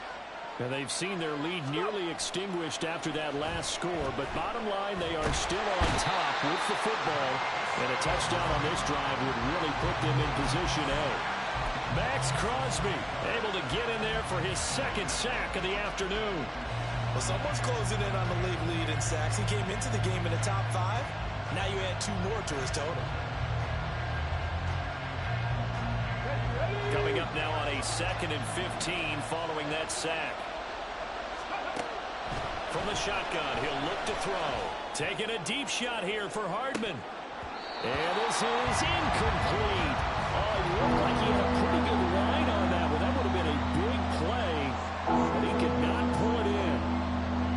And they've seen their lead nearly extinguished after that last score. But bottom line, they are still on top with the football. And a touchdown on this drive would really put them in position A. Max Crosby able to get in there for his 2nd sack of the afternoon. Well, someone's closing in on the league lead in sacks. He came into the game in the top 5. Now you add 2 more to his total. Coming up now on a 2nd and 15 following that sack. From the shotgun, he'll look to throw. Taking a deep shot here for Hardman. And this is incomplete. Oh, it looked like he had a pretty good line on that one. That would have been a big play, but he could not pull it in.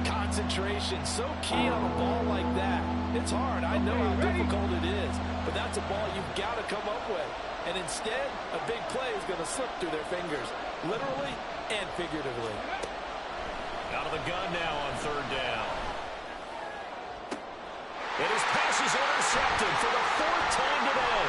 Concentration, so key on a ball like that. It's hard. I know how difficult it is, but that's a ball you've got to come up with. And instead, a big play is going to slip through their fingers, literally and figuratively. Out of the gun now on 3rd down. And his pass is intercepted for the 4th time today.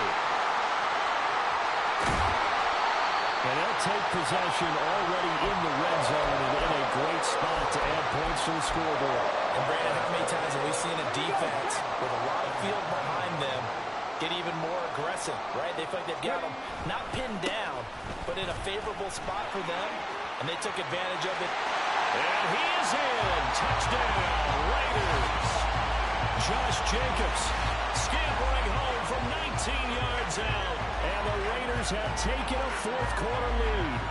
And they'll take possession already in the red zone and in a great spot to add points to the scoreboard. And Brandon, how many times have we seen a defense with a lot of field behind them get even more aggressive, right? They feel like they've got them not pinned down, but in a favorable spot for them, and they took advantage of it. And he is in. Touchdown, Raiders. Josh Jacobs scampering home from 19 yards out. And the Raiders have taken a fourth-quarter lead.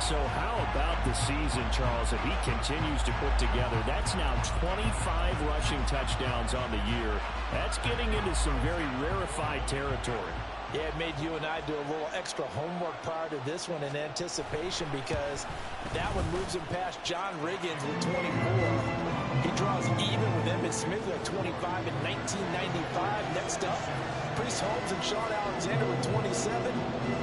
So how about the season, Charles, that he continues to put together? That's now 25 rushing touchdowns on the year. That's getting into some very rarefied territory. Yeah, it made you and I do a little extra homework prior to this one in anticipation, because that one moves him past John Riggins with 24. He draws even with Emmitt Smith at 25 in 1995. Next up, Priest Holmes and Sean Alexander with 27.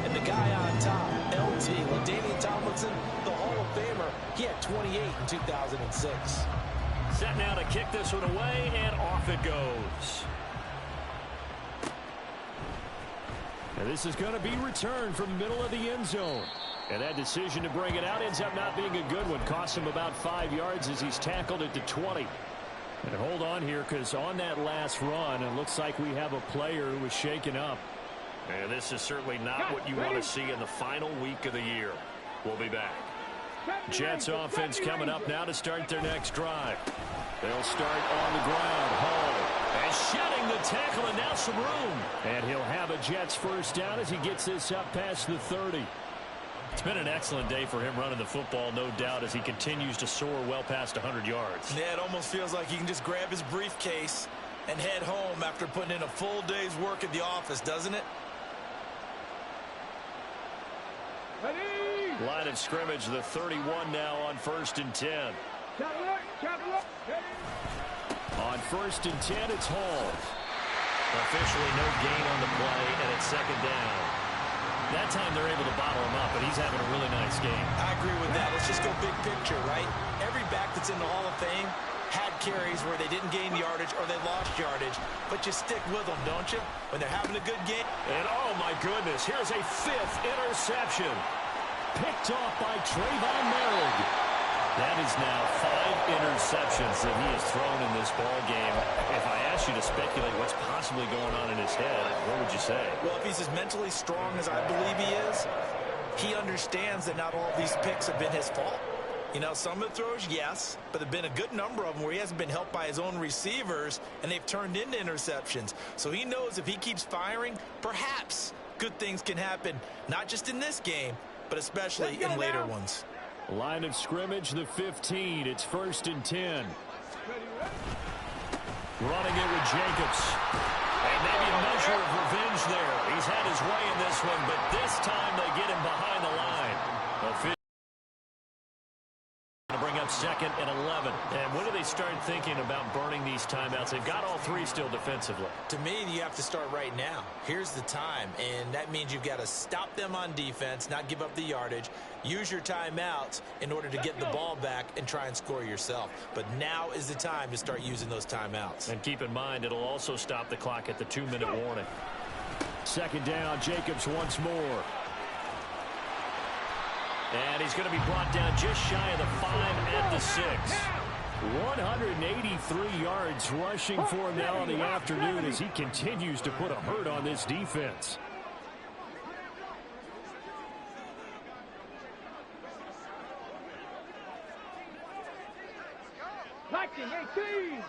And the guy on top, LT, LaDainian Tomlinson, the Hall of Famer, he had 28 in 2006. Set now to kick this one away, and off it goes. And this is going to be returned from the middle of the end zone. And that decision to bring it out ends up not being a good one. Costs him about 5 yards as he's tackled at the 20. And hold on here, because on that last run, it looks like we have a player who was shaken up. And this is certainly not what you want to see in the final week of the year. We'll be back. Jets offense coming up now to start their next drive. They'll start on the ground. Hall. And shedding the tackle, and now some room. And he'll have a Jets first down as he gets this up past the 30. It's been an excellent day for him running the football, no doubt, as he continues to soar well past 100 yards. Yeah, it almost feels like he can just grab his briefcase and head home after putting in a full day's work at the office, doesn't it? Ready? Line of scrimmage, the 31 now on 1st and 10. On 1st and 10, it's Hall. Officially no gain on the play, and it's 2nd down. That time they're able to bottle him up, but he's having a really nice game. I agree with that. Let's just go big picture, right? Every back that's in the Hall of Fame had carries where they didn't gain yardage or they lost yardage, but you stick with them, don't you? When they're having a good game. And oh my goodness, here's a 5th interception. Picked off by Trayvon Merrick. That is now 5 interceptions that he has thrown in this ball game. If I asked you to speculate what's possibly going on in his head, what would you say? Well, if he's as mentally strong as I believe he is, he understands that not all of these picks have been his fault. You know, some of the throws, yes, but there have been a good number of them where he hasn't been helped by his own receivers, and they've turned into interceptions. So he knows if he keeps firing, perhaps good things can happen, not just in this game, but especially in later ones. Line of scrimmage, the 15. It's 1st and 10. Running it with Jacobs. And maybe a measure of revenge there. He's had his way in this one, but this time they get him behind the line. To bring up 2nd and 11. And when do they start thinking about burning these timeouts? They've got all 3 still defensively. To me, you have to start right now. Here's the time, and that means you've got to stop them on defense, not give up the yardage, use your timeouts in order to get the ball back and try and score yourself. But now is the time to start using those timeouts. And keep in mind, it'll also stop the clock at the 2-minute warning. 2nd down, Jacobs once more. And he's going to be brought down just shy of the 5 at the 6. 183 yards rushing for him now in the afternoon as he continues to put a hurt on this defense. Liking 18.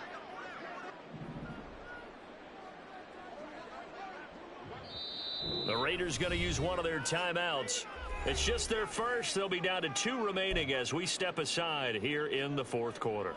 The Raiders going to use one of their timeouts. It's just their first. They'll be down to 2 remaining as we step aside here in the 4th quarter.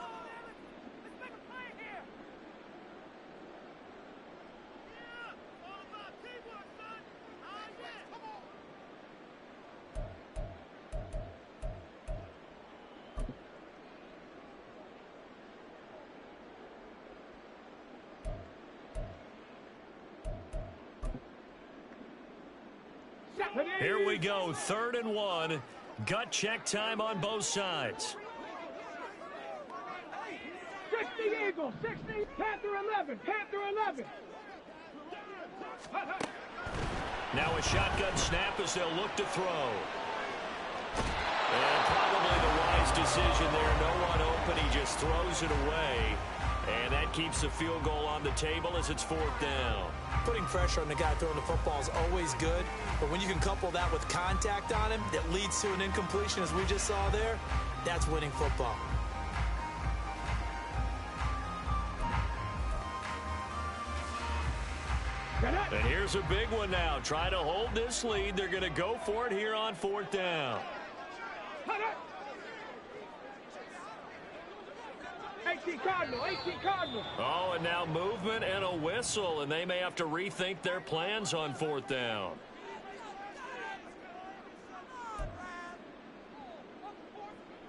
Here we go, 3rd and 1. Gut check time on both sides. 60 Eagles, 60, Panther 11, Panther 11. Now a shotgun snap as they'll look to throw. And probably the wise decision there. No one open, he just throws it away. And that keeps the field goal on the table as it's 4th down. Putting pressure on the guy throwing the football is always good, but when you can couple that with contact on him that leads to an incompletion, as we just saw there, that's winning football. And here's a big one now. Trying to hold this lead. They're going to go for it here on 4th down. 18 Cardinal, 18 Cardinal. Oh, and now movement and a whistle, and they may have to rethink their plans on 4th down.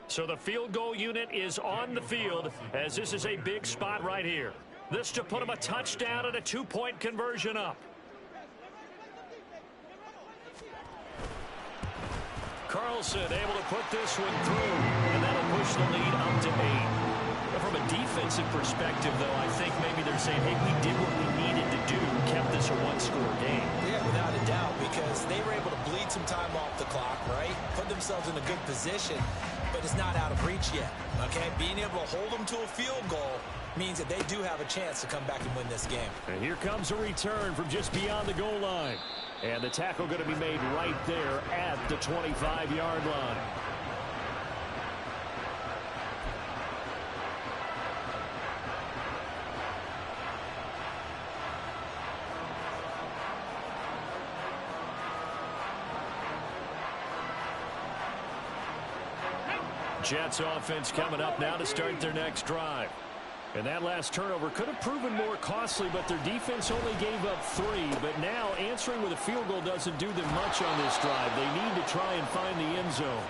So the field goal unit is on the field, as this is a big spot right here. This to put them a touchdown and a 2-point conversion up. Carlson able to put this one through, and that'll push the lead up to 8. From a defensive perspective, though, I think maybe they're saying, hey, we did what we needed to do, kept this a one-score game. Yeah, without a doubt, because they were able to bleed some time off the clock, right? Put themselves in a good position, but it's not out of reach yet, okay? Being able to hold them to a field goal means that they do have a chance to come back and win this game. And here comes a return from just beyond the goal line. And the tackle going to be made right there at the 25-yard line. Jets offense coming up now to start their next drive. And that last turnover could have proven more costly, but their defense only gave up 3. But now answering with a field goal doesn't do them much on this drive. They need to try and find the end zone.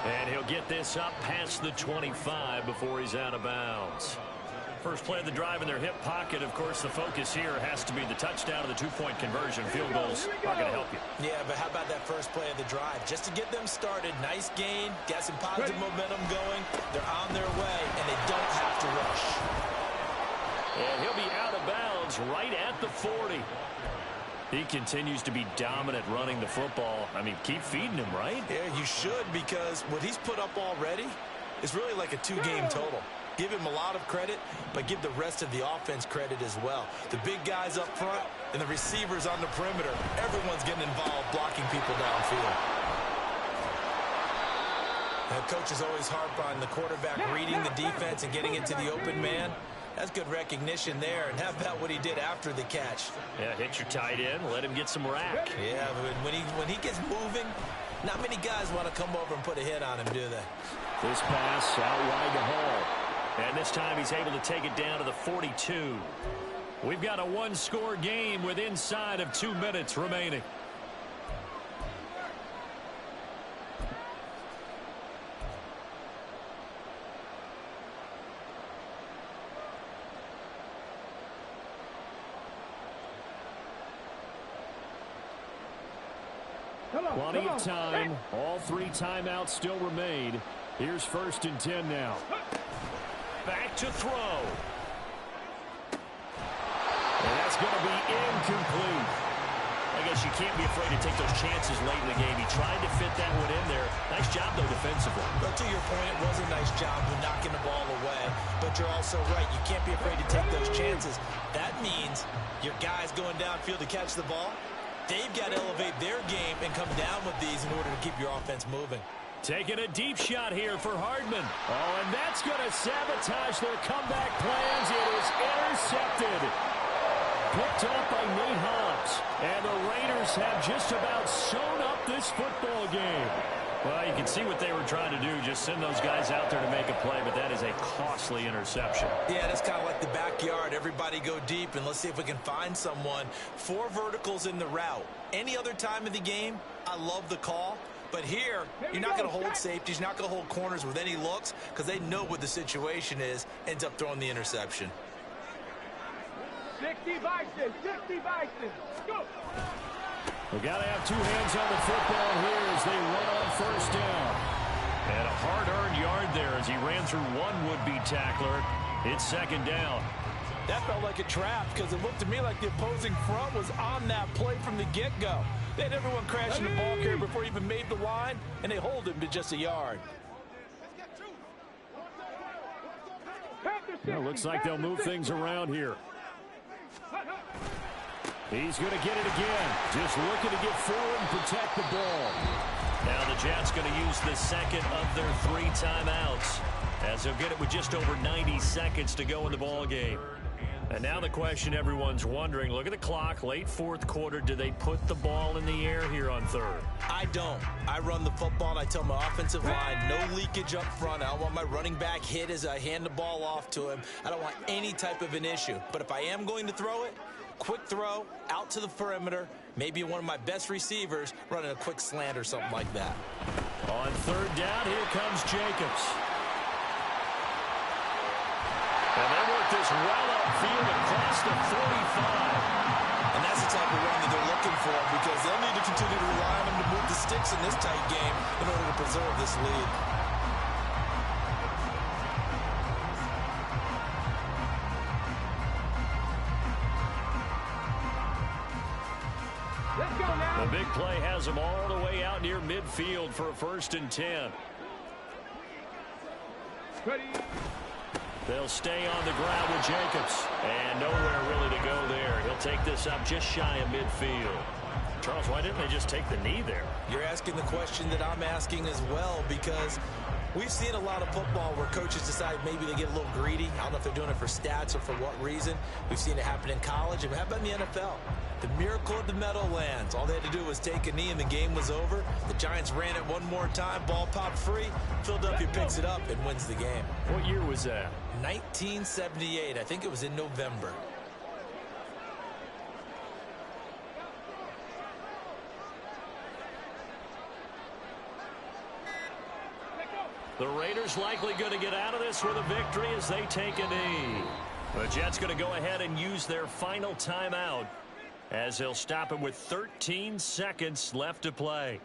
And he'll get this up past the 25 before he's out of bounds. First play of the drive in their hip pocket. Of course, the focus here has to be the touchdown of the 2-point conversion. Field goals are going to help you. Yeah, but how about that first play of the drive? Just to get them started, nice gain, got some positive momentum going. They're on their way, and they don't have to rush. And he'll be out of bounds right at the 40. He continues to be dominant running the football. I mean, keep feeding him, right? Yeah, you should, because what he's put up already is really like a 2-game total. Give him a lot of credit, but give the rest of the offense credit as well. The big guys up front and the receivers on the perimeter, everyone's getting involved blocking people downfield. The coach is always harp on the quarterback reading the defense and getting into the open man. That's good recognition there. And how about what he did after the catch? Yeah, hit your tight end, let him get some rack. Yeah, but when he gets moving, not many guys want to come over and put a hit on him, do they? This pass out wide to Hall. And this time he's able to take it down to the 42. We've got a one-score game with inside of 2 minutes remaining. Plenty of time. All 3 timeouts still remain. Here's 1st and 10 now. Back to throw. And that's going to be incomplete. I guess you can't be afraid to take those chances late in the game. He tried to fit that one in there. Nice job, though, defensively. But to your point, it was a nice job with knocking the ball away. But you're also right. You can't be afraid to take those chances. That means your guys going downfield to catch the ball, they've got to elevate their game and come down with these in order to keep your offense moving. Taking a deep shot here for Hardman. Oh, and that's going to sabotage their comeback plans. It is intercepted. Picked up by Nate Hobbs. And the Raiders have just about sewn up this football game. Well, you can see what they were trying to do. Just send those guys out there to make a play, but that is a costly interception. Yeah, that's kind of like the backyard. Everybody go deep, and let's see if we can find someone. 4 verticals in the route. Any other time of the game, I love the call. But here, you're not going to hold safeties, you're not going to hold corners with any looks because they know what the situation is, ends up throwing the interception. 60 Bison, 60 Bison, go! We got to have 2 hands on the football here as they run on 1st down. And a hard-earned yard there as he ran through one would-be tackler. It's 2nd down. That felt like a trap because it looked to me like the opposing front was on that play from the get-go. They had everyone crashing the ball carrier before he even made the line, and they hold him to just a yard. Well, looks like they'll move things around here. He's going to get it again. Just looking to get forward and protect the ball. Now the Jets going to use the 2nd of their 3 timeouts as they'll get it with just over 90 seconds to go in the ball game. And now the question everyone's wondering, look at the clock, late fourth quarter, do they put the ball in the air here on third? I don't. I run the football, and I tell my offensive line, no leakage up front. I don't want my running back hit as I hand the ball off to him. I don't want any type of an issue. But if I am going to throw it, quick throw, out to the perimeter, maybe one of my best receivers running a quick slant or something like that. On third down, here comes Jacobs. And they work this well upfield across the 45. And that's the type of run that they're looking for, because they'll need to continue to rely on him to move the sticks in this tight game in order to preserve this lead. Let's go now. The big play has them all the way out near midfield for a 1st and 10. Ready. They'll stay on the ground with Jacobs. And nowhere really to go there. He'll take this up just shy of midfield. Charles, why didn't they just take the knee there? You're asking the question that I'm asking as well, because we've seen a lot of football where coaches decide maybe they get a little greedy. I don't know if they're doing it for stats or for what reason. We've seen it happen in college, and how about in the NFL? The miracle of the Meadowlands. All they had to do was take a knee, and the game was over. The Giants ran it one more time. Ball popped free. Philadelphia picks it up and wins the game. What year was that? 1978. I think it was in November. The Raiders likely going to get out of this with a victory as they take a knee. The Jets going to go ahead and use their final timeout as they'll stop it with 13 seconds left to play.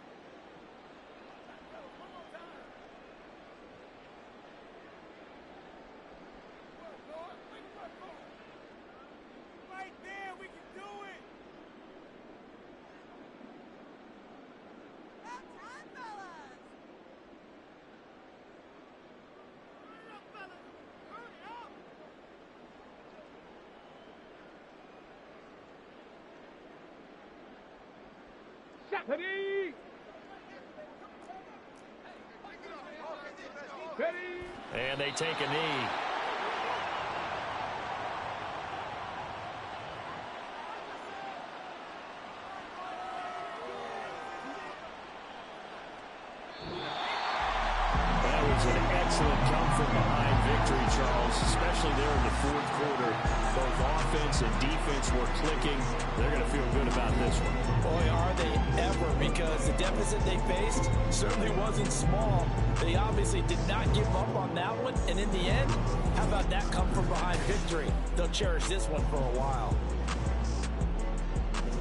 Ready. Ready. And they take a knee. That was an excellent come-from-behind victory, Charles, especially there in the fourth quarter. Both offense and defense were clicking. They're going to feel good about this one. Boy, are they ever, because the deficit they faced certainly wasn't small. They obviously did not give up on that one, and in the end, how about that come-from-behind victory? They'll cherish this one for a while.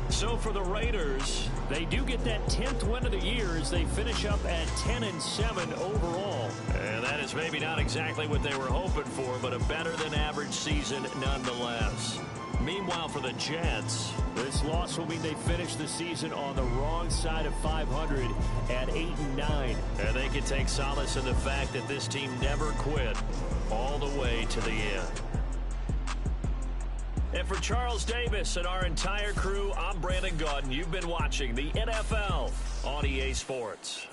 So for the Raiders, they do get that 10th win of the year as they finish up at 10-7 overall. And that is maybe not exactly what they were hoping for, but a better-than-average season nonetheless. Meanwhile, for the Jets, this loss will mean they finish the season on the wrong side of 500 at 8-9. And they can take solace in the fact that this team never quit all the way to the end. And for Charles Davis and our entire crew, I'm Brandon Gaudin. You've been watching the NFL on EA Sports.